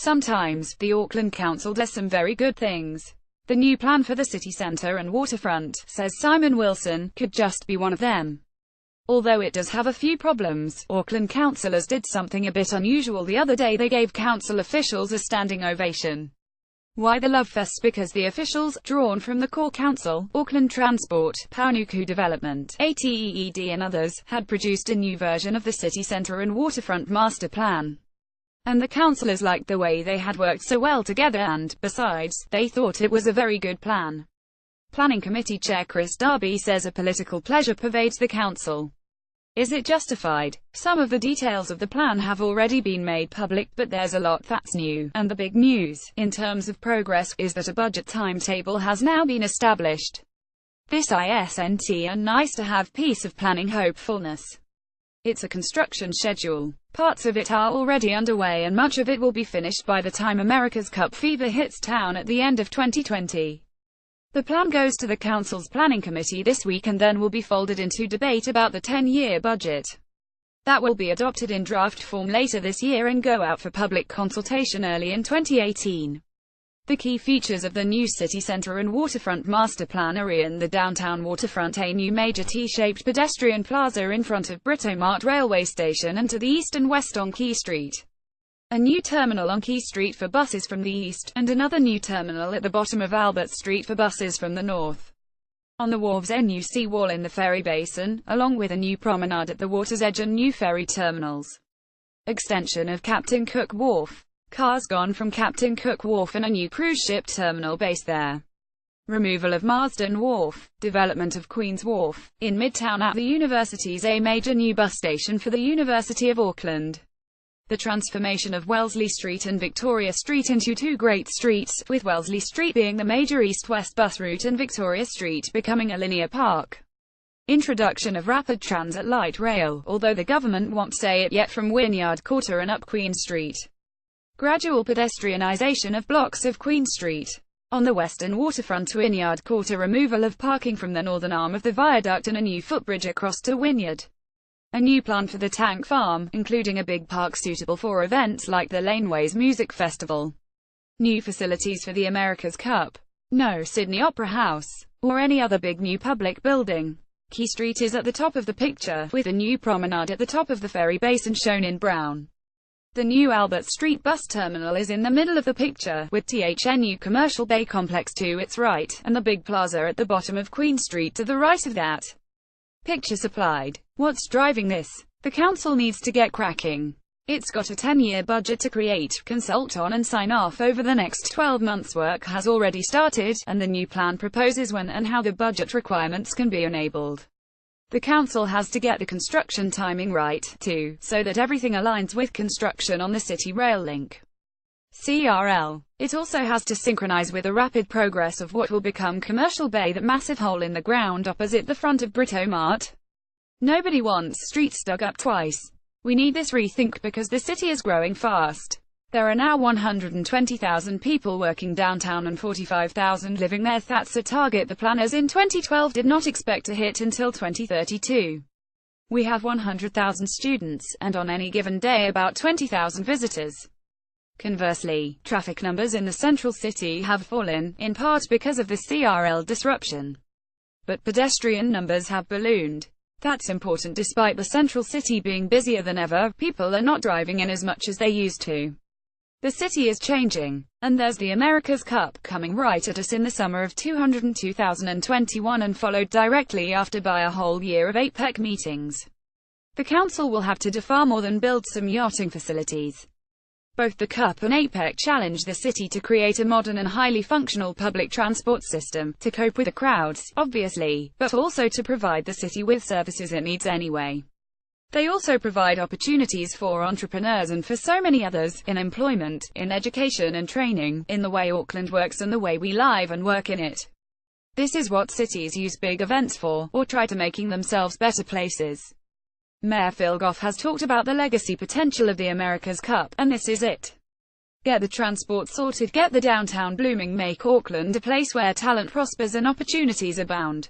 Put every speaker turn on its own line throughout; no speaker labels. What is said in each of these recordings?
Sometimes, the Auckland Council does some very good things. The new plan for the city centre and waterfront, says Simon Wilson, could just be one of them. Although it does have a few problems, Auckland councillors did something a bit unusual the other day. They gave council officials a standing ovation. Why the love fest? Because the officials, drawn from the core council, Auckland Transport, Paunuku Development, ATEED and others, had produced a new version of the city centre and waterfront master plan. And the councillors liked the way they had worked so well together and, besides, they thought it was a very good plan. Planning Committee Chair Chris Darby says a political pleasure pervades the council. Is it justified? Some of the details of the plan have already been made public, but there's a lot that's new, and the big news, in terms of progress, is that a budget timetable has now been established. This isn't a nice-to-have piece of planning hopefulness. It's a construction schedule. Parts of it are already underway and much of it will be finished by the time America's Cup fever hits town at the end of 2020. The plan goes to the Council's Planning Committee this week and then will be folded into debate about the 10-year budget. That will be adopted in draft form later this year and go out for public consultation early in 2018. The key features of the new city centre and waterfront master plan are in the downtown waterfront, a new major T-shaped pedestrian plaza in front of Britomart railway station and to the east and west on Quay Street. A new terminal on Quay Street for buses from the east, and another new terminal at the bottom of Albert Street for buses from the north. On the wharves, a new seawall in the ferry basin, along with a new promenade at the water's edge and new ferry terminals. Extension of Captain Cook Wharf. Cars gone from Captain Cook Wharf and a new cruise ship terminal based there. Removal of Marsden Wharf. Development of Queen's Wharf. In Midtown at the universities, a major new bus station for the University of Auckland. The transformation of Wellesley Street and Victoria Street into two great streets, with Wellesley Street being the major east-west bus route and Victoria Street becoming a linear park. Introduction of rapid transit light rail, although the government won't say it yet, from Wynyard Quarter and up Queen Street. Gradual pedestrianisation of blocks of Queen Street. On the western waterfront, Wynyard Quarter, removal of parking from the northern arm of the viaduct and a new footbridge across to Wynyard. A new plan for the Tank Farm, including a big park suitable for events like the Laneways Music Festival. New facilities for the America's Cup. No Sydney Opera House, or any other big new public building. Quay Street is at the top of the picture, with a new promenade at the top of the ferry basin shown in brown. The new Albert Street bus terminal is in the middle of the picture, with THNU Commercial Bay Complex to its right, and the big plaza at the bottom of Queen Street to the right of that. Picture supplied. What's driving this? The council needs to get cracking. It's got a 10-year budget to create, consult on and sign off over the next 12 months. Work has already started, and the new plan proposes when and how the budget requirements can be enabled. The council has to get the construction timing right, too, so that everything aligns with construction on the City Rail Link. CRL. It also has to synchronize with the rapid progress of what will become Commercial Bay, that massive hole in the ground opposite the front of Britomart. Nobody wants streets dug up twice. We need this rethink because the city is growing fast. There are now 120,000 people working downtown and 45,000 living there. That's a target the planners in 2012 did not expect to hit until 2032. We have 100,000 students, and on any given day about 20,000 visitors. Conversely, traffic numbers in the central city have fallen, in part because of the CRL disruption. But pedestrian numbers have ballooned. That's important. Despite the central city being busier than ever, people are not driving in as much as they used to. The city is changing, and there's the America's Cup coming right at us in the summer of 2021 and followed directly after by a whole year of APEC meetings. The council will have to do far more than build some yachting facilities. Both the Cup and APEC challenge the city to create a modern and highly functional public transport system, to cope with the crowds, obviously, but also to provide the city with services it needs anyway. They also provide opportunities for entrepreneurs and for so many others, in employment, in education and training, in the way Auckland works and the way we live and work in it. This is what cities use big events for, or try to making themselves better places. Mayor Phil Goff has talked about the legacy potential of the America's Cup, and this is it. Get the transport sorted, get the downtown blooming, make Auckland a place where talent prospers and opportunities abound.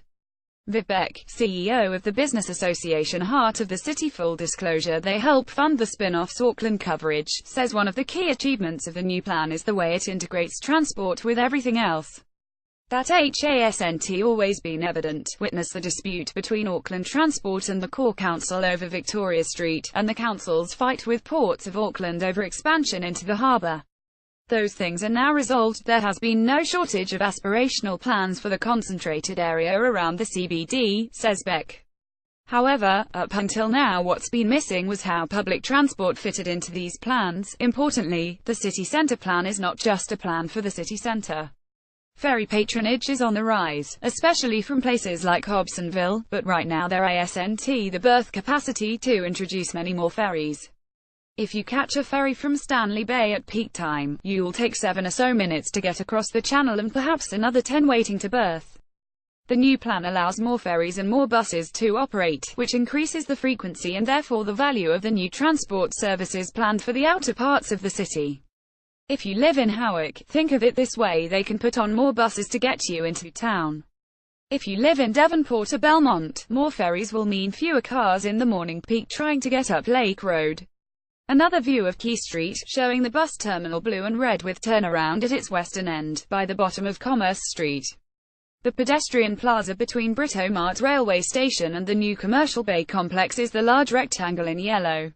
Vivek, CEO of the business association Heart of the City, full disclosure, they help fund the spin-off's Auckland coverage, says one of the key achievements of the new plan is the way it integrates transport with everything else. That hasn't always been evident. Witness the dispute between Auckland Transport and the Core Council over Victoria Street, and the council's fight with Ports of Auckland over expansion into the harbour. Those things are now resolved. There has been no shortage of aspirational plans for the concentrated area around the CBD, says Beck. However, up until now what's been missing was how public transport fitted into these plans. Importantly, the city centre plan is not just a plan for the city centre. Ferry patronage is on the rise, especially from places like Hobsonville, but right now there isn't the berth capacity to introduce many more ferries. If you catch a ferry from Stanley Bay at peak time, you'll take 7 or so minutes to get across the channel and perhaps another 10 waiting to berth. The new plan allows more ferries and more buses to operate, which increases the frequency and therefore the value of the new transport services planned for the outer parts of the city. If you live in Howick, think of it this way: they can put on more buses to get you into town. If you live in Devonport or Belmont, more ferries will mean fewer cars in the morning peak trying to get up Lake Road. Another view of Quay Street, showing the bus terminal blue and red with turnaround at its western end, by the bottom of Commerce Street. The pedestrian plaza between Britomart railway station and the new Commercial Bay complex is the large rectangle in yellow.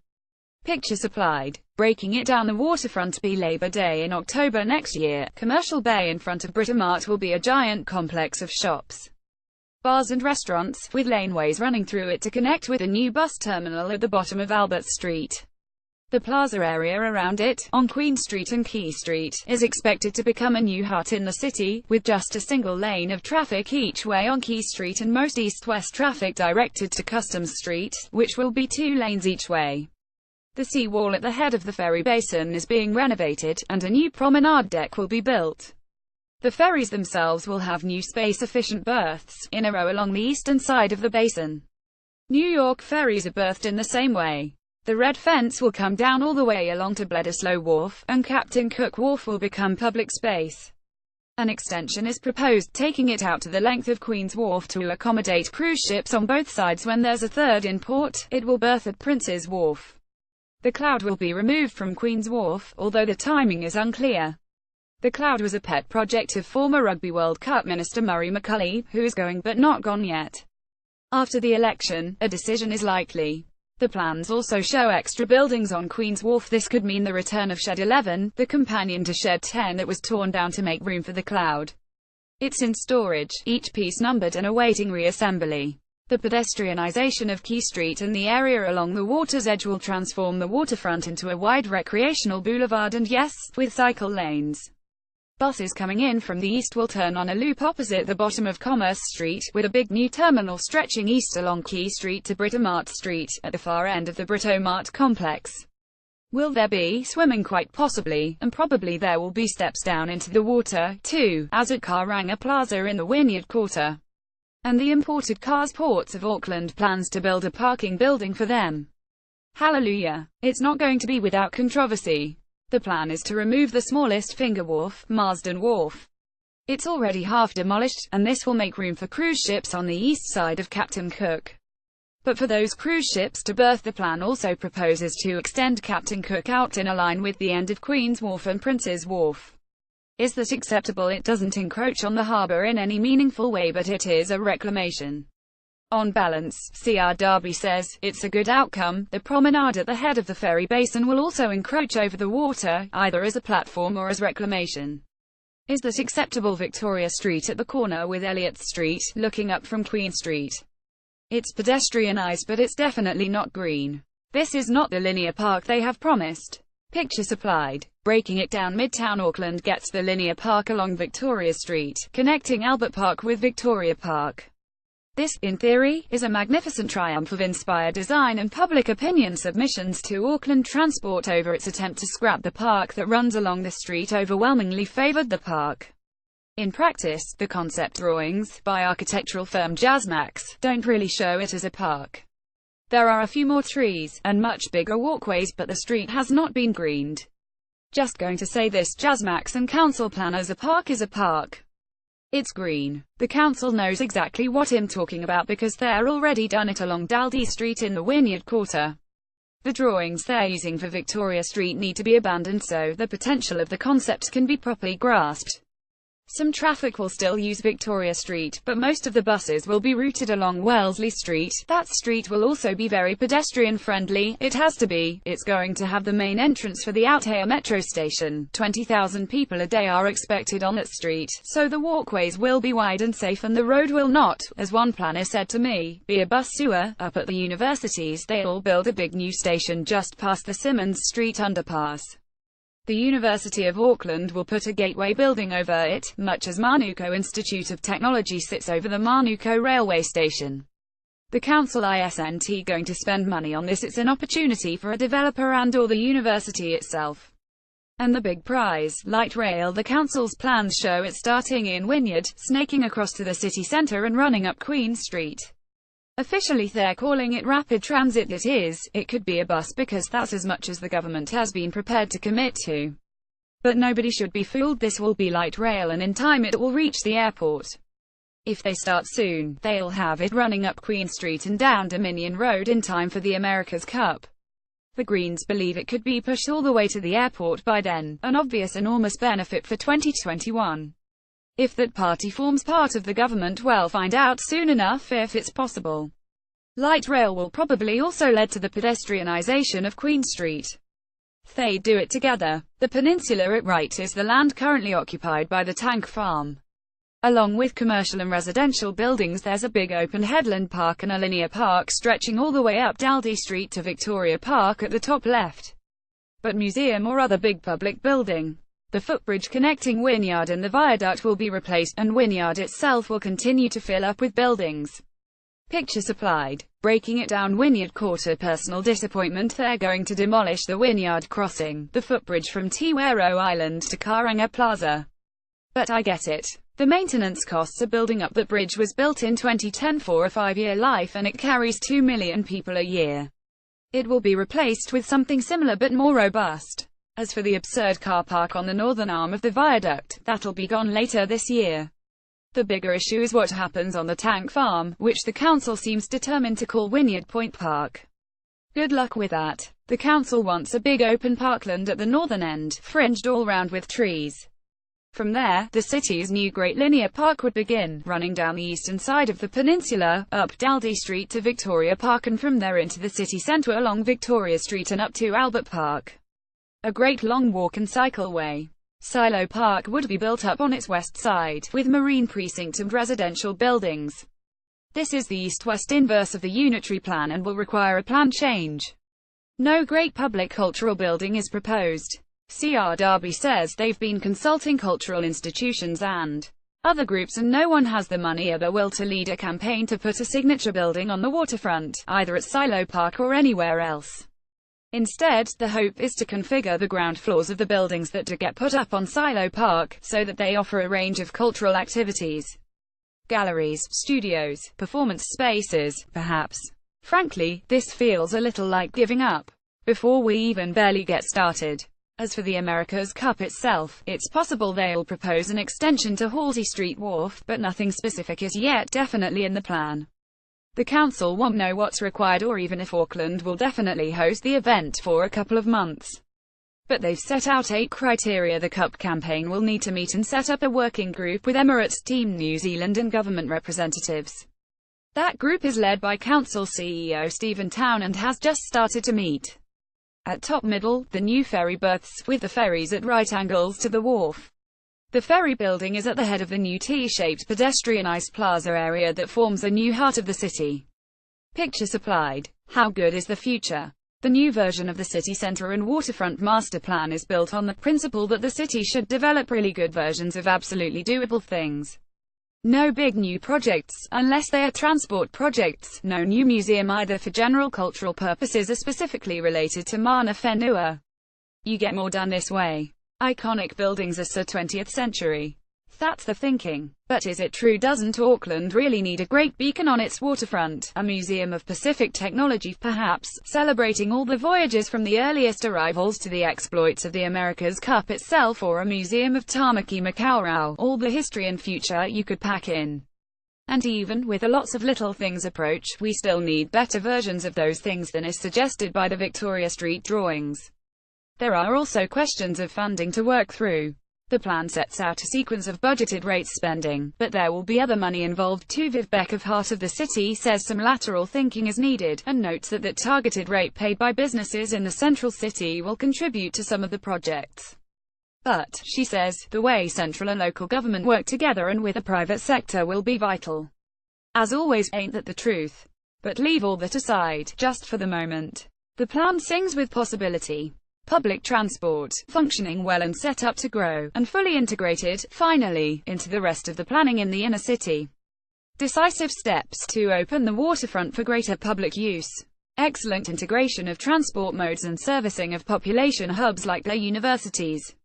Picture supplied. Breaking it down: the waterfront be Labour Day in October next year. Commercial Bay in front of Britomart will be a giant complex of shops, bars and restaurants, with laneways running through it to connect with a new bus terminal at the bottom of Albert Street. The plaza area around it, on Queen Street and Quay Street, is expected to become a new hut in the city, with just a single lane of traffic each way on Quay Street and most east-west traffic directed to Customs Street, which will be 2 lanes each way. The seawall at the head of the ferry basin is being renovated, and a new promenade deck will be built. The ferries themselves will have new space-efficient berths, in a row along the eastern side of the basin. New York ferries are berthed in the same way. The red fence will come down all the way along to Bledisloe Wharf, and Captain Cook Wharf will become public space. An extension is proposed, taking it out to the length of Queen's Wharf to accommodate cruise ships on both sides. When there's a third in port, it will berth at Prince's Wharf. The Cloud will be removed from Queen's Wharf, although the timing is unclear. The Cloud was a pet project of former Rugby World Cup minister Murray McCulley, who is going but not gone yet. After the election, a decision is likely. The plans also show extra buildings on Queen's Wharf. This could mean the return of Shed 11, the companion to Shed 10 that was torn down to make room for the Cloud. It's in storage, each piece numbered and awaiting reassembly. The pedestrianisation of Quay Street and the area along the water's edge will transform the waterfront into a wide recreational boulevard, and yes, with cycle lanes. Buses coming in from the east will turn on a loop opposite the bottom of Commerce Street, with a big new terminal stretching east along Quay Street to Britomart Street, at the far end of the Britomart complex. Will there be swimming? Quite possibly, and probably there will be steps down into the water, too, as at Karanga Plaza in the Wynyard Quarter. And the imported cars. Ports of Auckland plans to build a parking building for them. Hallelujah. It's not going to be without controversy. The plan is to remove the smallest finger wharf, Marsden Wharf. It's already half demolished, and this will make room for cruise ships on the east side of Captain Cook. But for those cruise ships to berth, the plan also proposes to extend Captain Cook out in a line with the end of Queen's Wharf and Prince's Wharf. Is that acceptable? It doesn't encroach on the harbour in any meaningful way, but it is a reclamation. On balance, CR Darby says, it's a good outcome. The promenade at the head of the ferry basin will also encroach over the water, either as a platform or as reclamation. Is that acceptable? Victoria Street at the corner with Elliott Street, looking up from Queen Street. It's pedestrianised, but it's definitely not green. This is not the linear park they have promised. Picture supplied. Breaking it down: Midtown Auckland gets the linear park along Victoria Street, connecting Albert Park with Victoria Park. This, in theory, is a magnificent triumph of inspired design and public opinion. Submissions to Auckland Transport over its attempt to scrap the park that runs along the street overwhelmingly favoured the park. In practice, the concept drawings, by architectural firm Jasmax, don't really show it as a park. There are a few more trees, and much bigger walkways, but the street has not been greened. Just going to say this: Jasmax and council planners, a park is a park. It's green. The council knows exactly what I'm talking about because they're already done it along Daldy Street in the Wynyard Quarter. The drawings they're using for Victoria Street need to be abandoned so the potential of the concept can be properly grasped. Some traffic will still use Victoria Street, but most of the buses will be routed along Wellesley Street. That street will also be very pedestrian-friendly. It has to be. It's going to have the main entrance for the Aotearoa metro station. 20,000 people a day are expected on that street, so the walkways will be wide and safe and the road will not, as one planner said to me, be a bus sewer. Up at the universities, they'll build a big new station just past the Symonds Street underpass. The University of Auckland will put a gateway building over it, much as Manuko Institute of Technology sits over the Manuko railway station. The council isn't going to spend money on this. It's an opportunity for a developer and or the university itself. And the big prize, light rail. The council's plans show it starting in Wynyard, snaking across to the city centre and running up Queen Street. Officially they're calling it rapid transit. It could be a bus because that's as much as the government has been prepared to commit to. But nobody should be fooled. This will be light rail and in time it will reach the airport. If they start soon, they'll have it running up Queen Street and down Dominion Road in time for the America's Cup. The Greens believe it could be pushed all the way to the airport by then, an obvious enormous benefit for 2021. If that party forms part of the government, we'll find out soon enough if it's possible. Light rail will probably also lead to the pedestrianisation of Queen Street. They do it together. The peninsula at right is the land currently occupied by the tank farm. Along with commercial and residential buildings, there's a big open headland park and a linear park stretching all the way up Daldy Street to Victoria Park at the top left. But museum or other big public building. The footbridge connecting Wynyard and the viaduct will be replaced, and Wynyard itself will continue to fill up with buildings. Picture supplied. Breaking it down. Wynyard Quarter. Personal disappointment. They're going to demolish the Wynyard crossing, the footbridge from Tiwero Island to Karanga Plaza. But I get it. The maintenance costs are building up. That bridge was built in 2010 for a 5-year life and it carries 2 million people a year. It will be replaced with something similar but more robust. As for the absurd car park on the northern arm of the viaduct, that'll be gone later this year. The bigger issue is what happens on the tank farm, which the council seems determined to call Wynyard Point Park. Good luck with that. The council wants a big open parkland at the northern end, fringed all round with trees. From there, the city's new Great Linear Park would begin, running down the eastern side of the peninsula, up Daldy Street to Victoria Park and from there into the city centre along Victoria Street and up to Albert Park. A great long walk and cycleway. Silo Park would be built up on its west side, with marine precinct and residential buildings. This is the east-west inverse of the unitary plan and will require a plan change. No great public cultural building is proposed. CR Derby says they've been consulting cultural institutions and other groups and no one has the money or the will to lead a campaign to put a signature building on the waterfront, either at Silo Park or anywhere else. Instead, the hope is to configure the ground floors of the buildings that do get put up on Silo Park, so that they offer a range of cultural activities. Galleries, studios, performance spaces, perhaps. Frankly, this feels a little like giving up before we even barely get started. As for the America's Cup itself, it's possible they'll propose an extension to Halsey Street Wharf, but nothing specific is yet definitely in the plan. The council won't know what's required or even if Auckland will definitely host the event for a couple of months. But they've set out 8 criteria the Cup campaign will need to meet and set up a working group with Emirates, Team New Zealand and government representatives. That group is led by Council CEO Stephen Town and has just started to meet. At top middle, the new ferry berths, with the ferries at right angles to the wharf. The ferry building is at the head of the new T-shaped pedestrianised plaza area that forms the new heart of the city. Picture supplied. How good is the future? The new version of the city centre and waterfront master plan is built on the principle that the city should develop really good versions of absolutely doable things. No big new projects, unless they are transport projects, no new museum either for general cultural purposes or specifically related to Mana Whenua. You get more done this way. Iconic buildings are so 20th century. That's the thinking. But is it true? Doesn't Auckland really need a great beacon on its waterfront? A museum of Pacific technology, perhaps, celebrating all the voyages from the earliest arrivals to the exploits of the America's Cup itself, or a museum of Tamaki Makaurau, all the history and future you could pack in. And even with a lots of little things approach, we still need better versions of those things than is suggested by the Victoria Street drawings. There are also questions of funding to work through. The plan sets out a sequence of budgeted rates spending, but there will be other money involved too. Viv Beck of Heart of the City says some lateral thinking is needed, and notes that targeted rate paid by businesses in the central city will contribute to some of the projects. But, she says, the way central and local government work together and with the private sector will be vital. As always, ain't that the truth? But leave all that aside, just for the moment. The plan sings with possibility. Public transport, functioning well and set up to grow, and fully integrated, finally, into the rest of the planning in the inner city. Decisive steps to open the waterfront for greater public use. Excellent integration of transport modes and servicing of population hubs like their universities.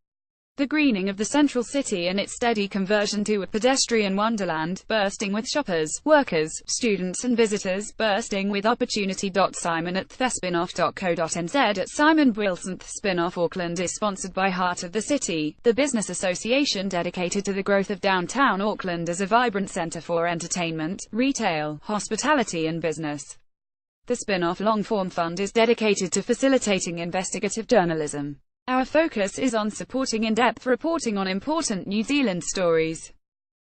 The greening of the central city and its steady conversion to a pedestrian wonderland, bursting with shoppers, workers, students and visitors, bursting with opportunity. Simon at thespinoff.co.nz. At Simon Wilson. Spinoff Auckland is sponsored by Heart of the City, the business association dedicated to the growth of downtown Auckland as a vibrant centre for entertainment, retail, hospitality and business. The Spinoff long-form fund is dedicated to facilitating investigative journalism. Our focus is on supporting in-depth reporting on important New Zealand stories.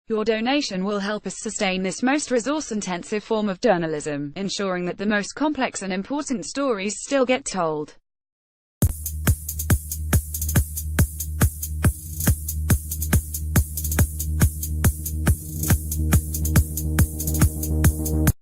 Your donation will help us sustain this most resource-intensive form of journalism, ensuring that the most complex and important stories still get told.